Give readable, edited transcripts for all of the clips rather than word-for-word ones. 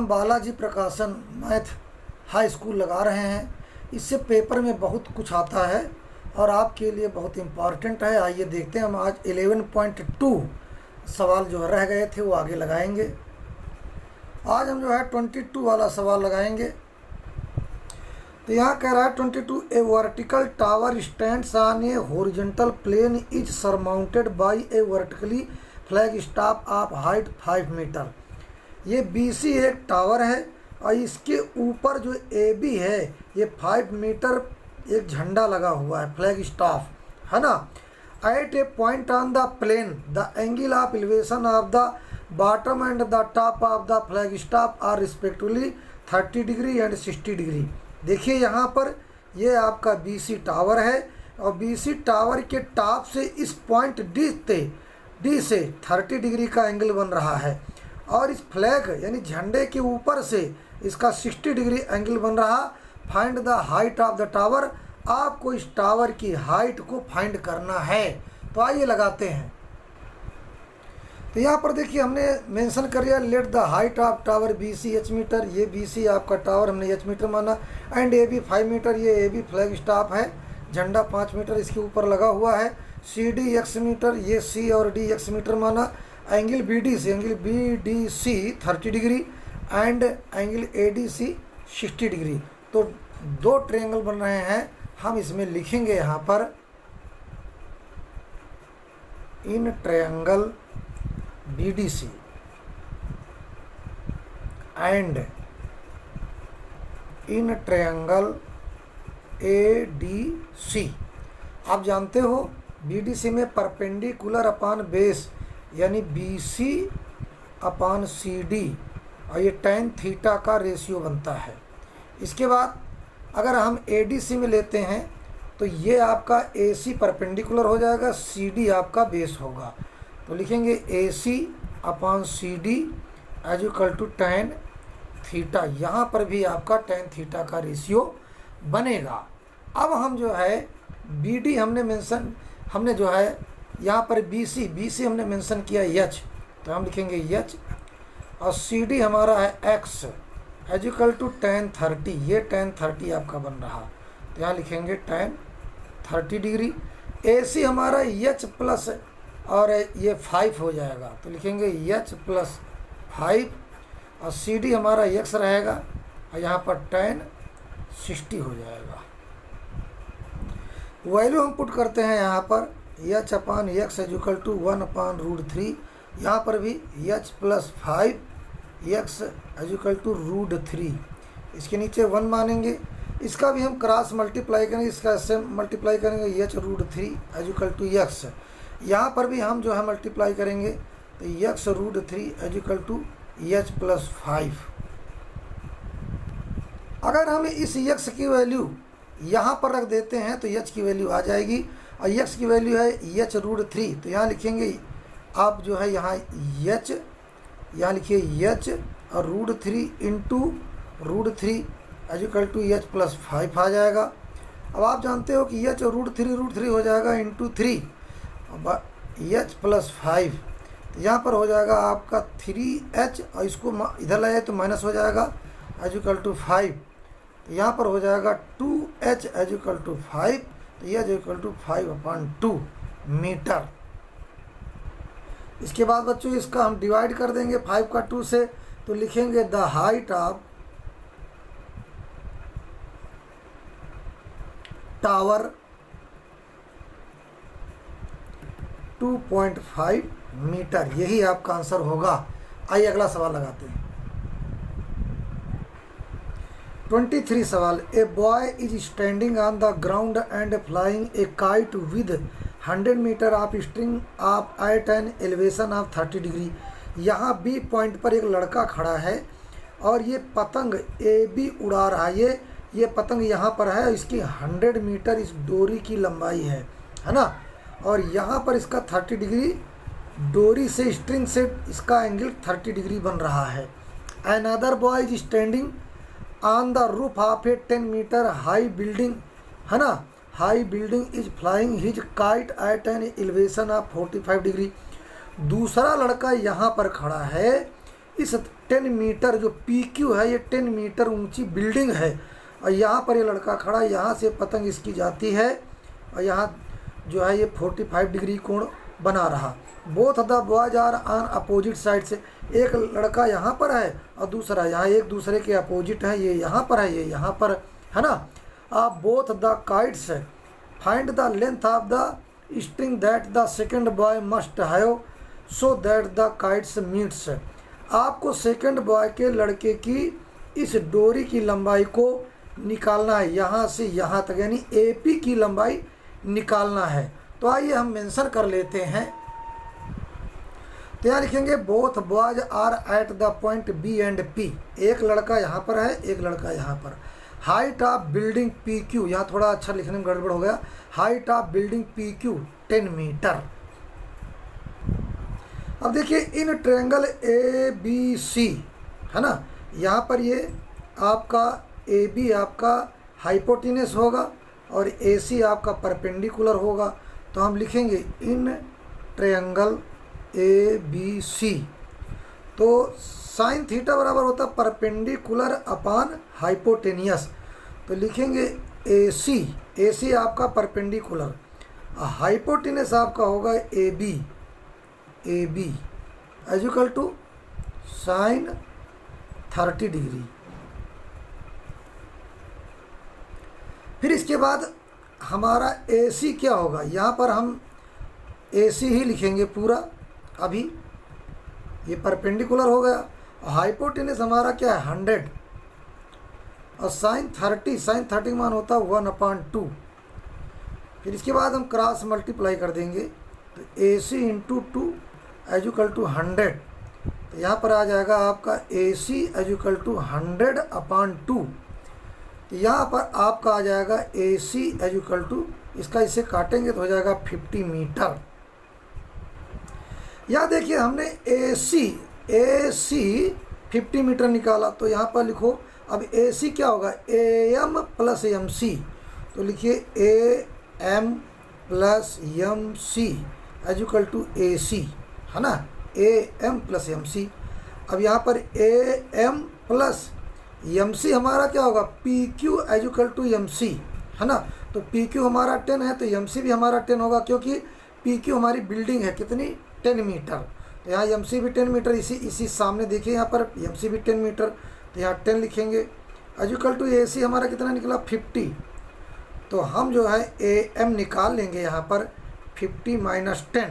बालाजी प्रकाशन math high school लगा रहे हैं। इससे पेपर में बहुत कुछ आता है और आपके लिए बहुत इम्पॉर्टेंट है। आइए देखते हैं, हम आज 11.2 सवाल जो रह गए थे वो आगे लगाएंगे। आज हम जो है 22 वाला सवाल लगाएंगे। तो यहाँ कह रहा है 22, a vertical tower stands on a horizontal plane is surmounted by a vertically flag staff of height 5 metre. ये BC एक टावर है और इसके ऊपर जो AB है ये 5 मीटर एक झंडा लगा हुआ है, फ्लैग स्टाफ है ना। At a point on the plane the angle of elevation of the bottom and the top of the flag staff are respectively 30 degree and 60 degree. देखिए यहाँ पर ये आपका BC टावर है और BC टावर के टॉप से इस पॉइंट D से 30 डिग्री का एंगल बन रहा है और इस फ्लैग यानी झंडे के ऊपर से इसका 60 डिग्री एंगल बन रहा। Find the height of the tower, आपको इस टावर की हाइट को फाइंड करना है। तो आइए लगाते हैं। तो यहाँ पर देखिए हमने मेंशन कर दिया, let the height of tower BC H metre. ये BC आपका टावर हमने H मीटर माना। एंड AB 5 मीटर, ये AB फ्लैग स्टाफ है, झंडा 5 मीटर इसके ऊपर लगा हुआ है। CD X मीटर, ये C और D X मीटर माना। Angle BDC 30 degree and angle ADC 60 degree. तो दो ट्रायंगल बन रहे हैं, हम इसमें लिखेंगे यहाँ पर in triangle BDC and in triangle ADC। आप जानते हो BDC में परपेंडिकुलर अपॉन बेस यानी BC अपॉन CD और ये tan थीटा का रेशियो बनता है। इसके बाद अगर हम ADC में लेते हैं तो ये आपका AC परपेंडिकुलर हो जाएगा, CD आपका बेस होगा। तो लिखेंगे AC upon CD as equal to tan theta. यहाँ पर भी आपका tan थीटा का रेशियो बनेगा। अब हम जो है BD हमने जो है यहाँ पर BC हमने मेंशन किया H, तो हम लिखेंगे H और CD हमारा है X as equal to tan 30। ये tan 30 आपका बन रहा, तो यहाँ लिखेंगे tan 30 डिग्री। AC हमारा H प्लस और ये 5 हो जाएगा, तो लिखेंगे H प्लस 5 और CD हमारा X रहेगा और यहाँ पर tan 60 हो जाएगा। वैल्यू हम पुट करते हैं यहाँ पर H upon X as equal to 1/√3। यहाँ पर भी H plus 5X as equal to √3। इसके नीचे 1 मानेंगे, इसका भी हम क्रॉस मल्टीप्लाई करेंगे, इसका इससे मल्टीप्लाई करेंगे H √3 as equal to X। यहाँ पर भी हम जो है मल्टीप्लाई करेंगे तो X √3 as equal to H plus 5। अगर हम इस X की वैल्यू यहाँ पर रख देते हैं तो H की वैल्यू आ जाएगी और X की वैल्यू है H √3। तो यहाँ लिखेंगे आप जो है यहाँ H, यहाँ लिखिए H और √3 into √3 as equal to H plus 5 आ जाएगा। अब आप जानते हो कि H √3 हो जाएगा इंटू 3 H प्लस 5। तो यहाँ पर हो जाएगा आपका 3H और इसको इधर लाए तो माइनस हो जाएगा एज इक्वल टू 5। तो यहाँ पर हो जाएगा 2H एज इक्वल टू 5, तो यह एज इक्वल टू 5/2 मीटर। इसके बाद बच्चों इसका हम डिवाइड कर देंगे 5 का 2 से, तो लिखेंगे the height of tower 2.5 metre. यही आपका आंसर होगा। आइए अगला सवाल लगाते हैं। 23 सवाल, a boy is standing on the ground and flying a kite with 100 metre of string of at an elevation of 30 degree. यहाँ B पॉइंट पर एक लड़का खड़ा है और ये पतंग AB उड़ा रहा है। ये पतंग यहाँ पर है, इसकी 100 मीटर इस डोरी की लंबाई है ना। और यहाँ पर इसका 30 डिग्री डोरी से स्ट्रिंग से इसका एंगल 30 डिग्री बन रहा है। Another boy is standing on the roof of a 10 metre high building है ना। High building is flying his kite at an elevation of 45 degree. दूसरा लड़का यहाँ पर खड़ा है, इस 10 मीटर जो PQ है, ये 10 मीटर ऊंची बिल्डिंग है और यहाँ पर ये लड़का खड़ा, यहाँ से पतंग इसकी जाती है और यहाँ जो है ये 45 डिग्री कोण बना रहा। Both the boys are on opposite side से, एक लड़का यहाँ पर है और दूसरा यहाँ, एक दूसरे के अपोजिट है, ये यहाँ पर है, ये यहाँ पर है ना। आप both the kites find the length of the string that the second boy must have so that the kites meets. आपको सेकेंड बॉय के लड़के की इस डोरी की लंबाई को निकालना है, यहाँ से यहाँ तक, यानी AP की लंबाई निकालना है। तो आइए हम मेंशन कर लेते हैं। तो यहाँ लिखेंगे both boys are at the point B and P। एक लड़का यहाँ पर है, एक लड़का यहाँ पर। हाइट ऑफ बिल्डिंग PQ, यहाँ थोड़ा अक्षर लिखने में गड़बड़ हो गया। Height of building PQ 10 metre. अब देखिए इन ट्रायंगल ABC है ना, यहाँ पर ये आपका AB आपका हाइपोटेनस होगा और AC आपका परपेंडिकुलर होगा। तो हम लिखेंगे इन ट्रायंगल ABC, तो साइन थीटा बराबर होता है परपेंडिकुलर अपॉन हाइपोटेनियस। तो लिखेंगे AC आपका परपेंडिकुलर, हाइपोटेनस आपका होगा AB as equal to sine 30 degree. फिर इसके बाद हमारा AC क्या होगा, यहाँ पर हम AC ही लिखेंगे पूरा। अभी ये परपेंडिकुलर हो गया, हाइपोटेनस हमारा क्या है 100 और साइन 30 का मान होता है 1/2। फिर इसके बाद हम क्रॉस मल्टीप्लाई कर देंगे, तो AC into 2 as equal to 100। तो यहाँ पर आ जाएगा आपका AC एज इक्वल टू 100/2। तो यहाँ पर आपका आ जाएगा AC एज इक्वल टू, इसका इसे काटेंगे तो हो जाएगा 50 मीटर। यहाँ देखिए हमने AC 50 मीटर निकाला, तो यहाँ पर लिखो अब AC क्या होगा AM प्लस MC। तो लिखिए AM plus MC as equal to AC है ना, AM प्लस MC। अब यहाँ पर AM प्लस MC हमारा क्या होगा PQ as equal to MC है ना। तो PQ हमारा 10 है तो MC भी हमारा 10 होगा, क्योंकि PQ हमारी बिल्डिंग है कितनी 10 मीटर। तो यहाँ MC भी 10 मीटर, इसी सामने देखिए यहाँ पर MC भी 10 मीटर, तो यहाँ 10 लिखेंगे एज इक्वल टू AC हमारा कितना निकला 50। तो हम जो है AM निकाल लेंगे यहाँ पर 50 माइनस 10,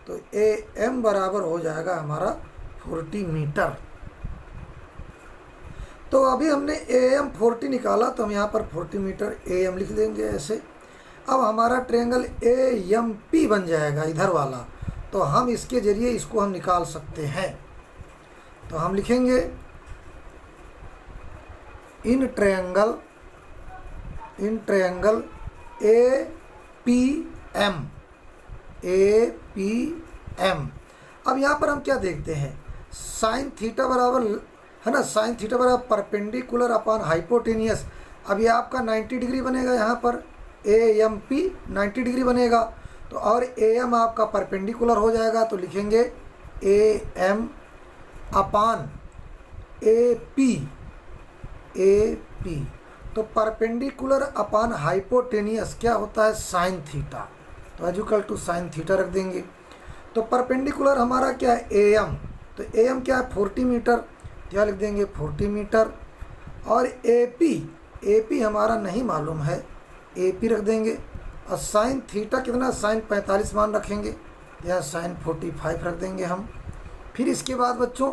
तो AM बराबर हो जाएगा हमारा 40 मीटर। तो अभी हमने AM 40 निकाला, तो हम यहाँ पर 40 मीटर AM लिख देंगे ऐसे। अब हमारा ट्रायंगल AMP बन जाएगा इधर वाला, तो हम इसके जरिए इसको हम निकाल सकते हैं। तो हम लिखेंगे इन ट्रायंगल APM। अब यहाँ पर हम क्या देखते हैं, साइन थीटा बराबर है ना, साइन थीटा बराबर परपेंडिकुलर अपॉन हाइपोटेनियस। अब ये आपका 90 डिग्री बनेगा, यहाँ पर AMP 90 डिग्री बनेगा। तो और AM आपका परपेंडिकुलर हो जाएगा, तो लिखेंगे AM अपॉन AP। तो परपेंडिकुलर अपॉन हाइपोटेनियस क्या होता है साइन थीटा, तो as equal to sine theta रख देंगे। तो परपेंडिकुलर हमारा क्या है AM, तो AM क्या है 40 मीटर, क्या लिख देंगे 40 मीटर। और AP हमारा नहीं मालूम है, AP रख देंगे। और साइन थीटा कितना, साइन 45 मान रखेंगे, या साइन 45 रख देंगे हम। फिर इसके बाद बच्चों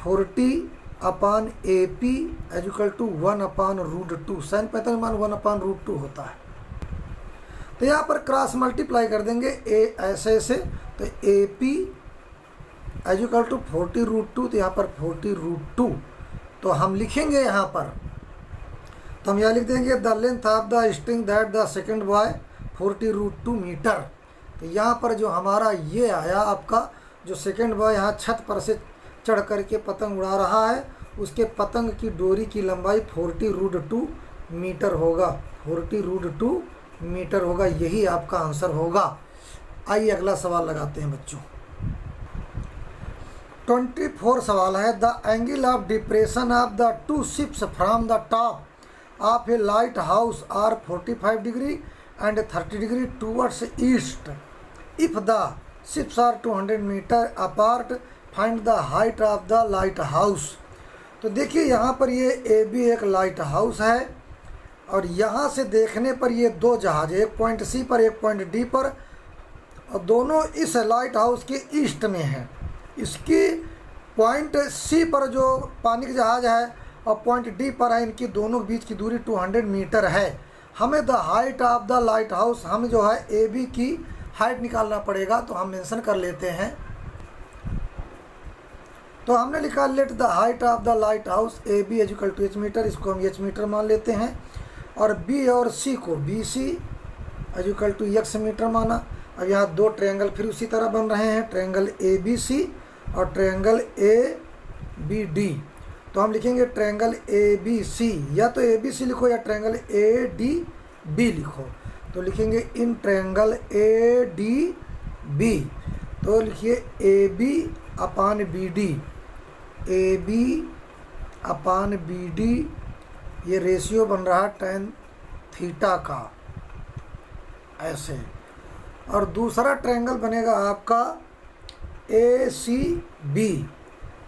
40 upon AP as equal to 1/√2, sine 45 मान 1/√2 होता है। तो यहाँ पर क्रॉस मल्टीप्लाई कर देंगे ऐसे, तो AP एज इक्वल टू 40√2, तो यहाँ पर 40√2। तो हम लिखेंगे यहाँ पर, तो हम यहाँ लिख देंगे the length of the string that the second boy 40√2 metre. तो यहाँ पर जो हमारा ये आया आपका, जो सेकेंड बॉय यहाँ छत पर से चढ़ करके पतंग उड़ा रहा है, उसके पतंग की डोरी की लंबाई 40√2 मीटर होगा, 40√2 मीटर होगा। यही आपका आंसर होगा। आइए अगला सवाल लगाते हैं बच्चों। 24 सवाल है। The angle of depression of the two ships from the top of a lighthouse are 45 degree and 30 degree towards east. If the ships are 200 metre apart find the height of the lighthouse. तो देखिए यहाँ पर ये A B एक lighthouse है और यहाँ से देखने पर ये दो जहाज, एक पॉइंट सी पर एक पॉइंट डी पर, और दोनों इस लाइट हाउस के ईस्ट में हैं। इसकी पॉइंट सी पर जो पानी का जहाज है और पॉइंट डी पर है, इनकी दोनों के बीच की दूरी 200 मीटर है। हमें the height of the light house, हम जो है ए बी की हाइट निकालना पड़ेगा, तो हम मेंशन कर लेते हैं। तो हमने लिखा let the height of the lighthouse A B equal to H metre, इसको हम एच मीटर मान लेते हैं, और बी और सी को B C equal to X metre माना। अब यहाँ दो ट्रायंगल फिर उसी तरह बन रहे हैं, ट्रायंगल ए बी सी और ट्रायंगल ए बी डी। तो हम लिखेंगे ट्रायंगल ए बी सी, या तो ए बी सी लिखो या ट्रायंगल ए डी बी लिखो। तो लिखेंगे in triangle A D B, तो लिखिए A B upon B D, A B upon B D, ये रेशियो बन रहा tan थीटा का ऐसे। और दूसरा ट्रायंगल बनेगा आपका ए सी बी,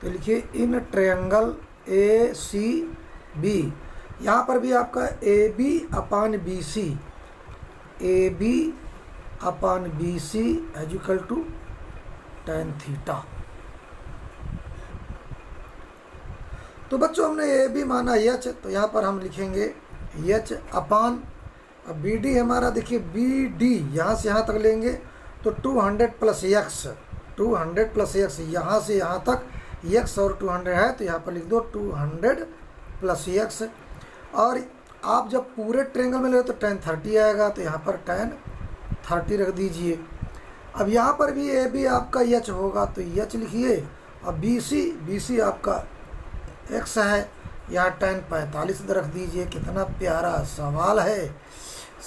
तो लिखिए इन ट्रायंगल ए सी बी, यहाँ पर भी आपका A B upon B C, A B upon B C equal to tan theta. तो बच्चों हमने ए बी माना एच, तो यहाँ पर हम लिखेंगे एच अपान, अब बी डी हमारा देखिए बी डी यहाँ से यहाँ तक लेंगे तो 200 प्लस एक्स, 200 प्लस एक्स, यहाँ से यहाँ तक एक्स और 200 है, तो यहाँ पर लिख दो 200 प्लस एक्स। और आप जब पूरे ट्रायंगल में ले तो tan 30 आएगा, तो यहाँ पर tan 30 रख दीजिए। अब यहाँ पर भी ए बी आपका एच होगा, तो एच लिखिए, और बी सी आपका एक्स है, यहाँ tan 45 रख दीजिए। कितना प्यारा सवाल है,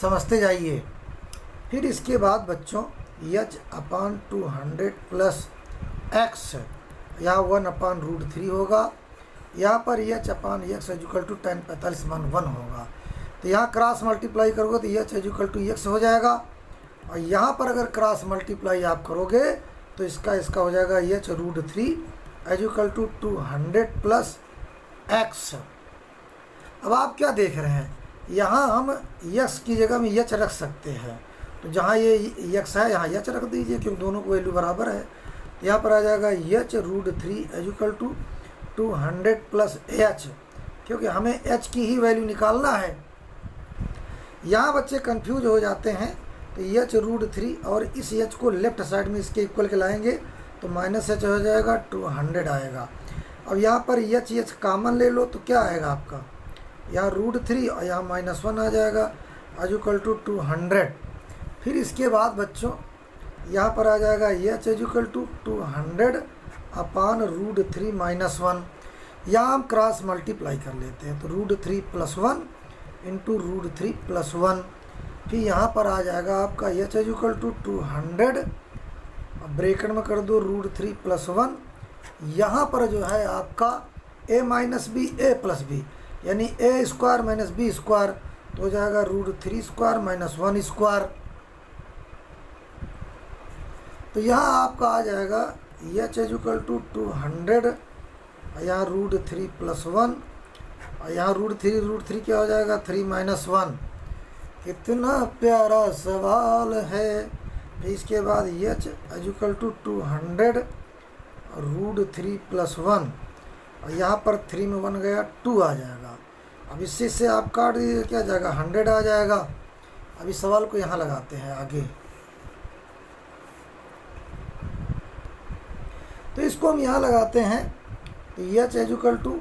समझते जाइए। फिर इसके बाद बच्चों एच अपान 200 प्लस एक्स, यहाँ 1 अपान √3 होगा, यहाँ पर H upon X equal to tan 45 मान 1 होगा। तो यहाँ क्रॉस मल्टीप्लाई करोगे तो एच इक्वल टू एक्स हो जाएगा, और यहाँ पर अगर क्रॉस मल्टीप्लाई आप करोगे तो इसका हो जाएगा H √3 equal to 200 plus X. अब आप क्या देख रहे हैं, यहाँ हम यक्स की जगह में एच रख सकते हैं, तो जहाँ ये यक्स है यहाँ एच रख दीजिए, क्योंकि दोनों को वैल्यू बराबर है। यहाँ पर आ जाएगा H √3 equal to 200 plus H, क्योंकि हमें एच की ही वैल्यू निकालना है। यहाँ बच्चे कंफ्यूज हो जाते हैं, तो एच √3 और इस एच को लेफ्ट साइड में इसके इक्वल के लाएंगे तो माइनस एच हो जाएगा, 200 आएगा। अब यहाँ पर एच कॉमन ले लो तो क्या आएगा आपका, यहाँ √3 और यहाँ -1 आ जाएगा इक्वल टू 200। फिर इसके बाद बच्चों यहाँ पर आ जाएगा एच इक्वल टू 200 अपान √3 -1। यहाँ हम क्रॉस मल्टीप्लाई कर लेते हैं, तो √3 + 1 इंटू √3 + 1। फिर यहाँ पर आ जाएगा आपका एच इक्वल टू 200, ब्रैकेट में कर दो √3 + 1। यहाँ पर जो है आपका a minus B a plus B, यानी a square minus B square, तो हो जाएगा √3 स्क्वायर माइनस 1 स्क्वायर। तो यहाँ आपका आ जाएगा एच इक्वल टू 200, यहाँ √3 + 1, और यहाँ √3 क्या हो जाएगा 3 - 1। कितना प्यारा सवाल है। फिर इसके बाद एच इक्वल टू 200 √3 + 1, और यहाँ पर 3 में 1 गया 2 आ जाएगा। अब इससे से आप काट दीजिए, क्या जाएगा 100 आ जाएगा। अब इस सवाल को यहाँ लगाते हैं आगे, तो इसको हम यहाँ लगाते हैं, तो एच इक्वल टू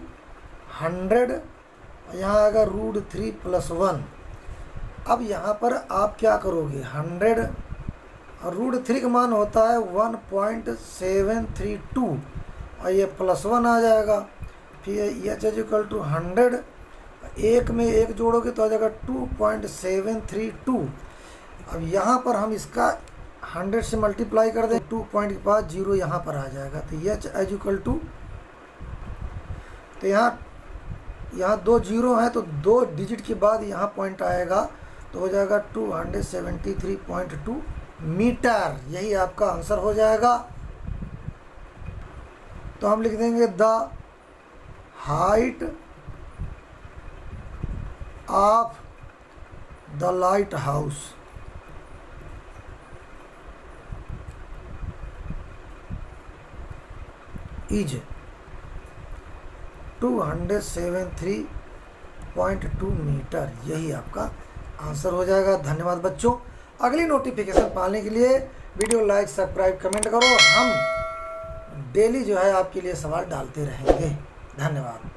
100, यहाँ आएगा √3 + 1। अब यहाँ पर आप क्या करोगे, 100 और √3 का मान होता है 1.732, और ये +1 आ जाएगा। फिर एच इक्वल टू 100, एक में एक जोड़ोगे तो आ जाएगा 2.732। अब यहाँ पर हम इसका 100 से मल्टीप्लाई कर दें, 2 पॉइंट के बाद 0 यहाँ पर आ जाएगा। तो एच इज इक्वल टू, तो यहाँ 2 जीरो हैं, तो 2 डिजिट के बाद यहाँ पॉइंट आएगा, तो हो जाएगा 273.2 मीटर। यही आपका आंसर हो जाएगा। तो हम लिख देंगे the height of the lighthouse is 273.2 metre. यही आपका आंसर हो जाएगा। धन्यवाद बच्चों। अगली नोटिफिकेशन पाने के लिए वीडियो लाइक, सब्सक्राइब, कमेंट करो। हम डेली जो है आपके लिए सवाल डालते रहेंगे। धन्यवाद।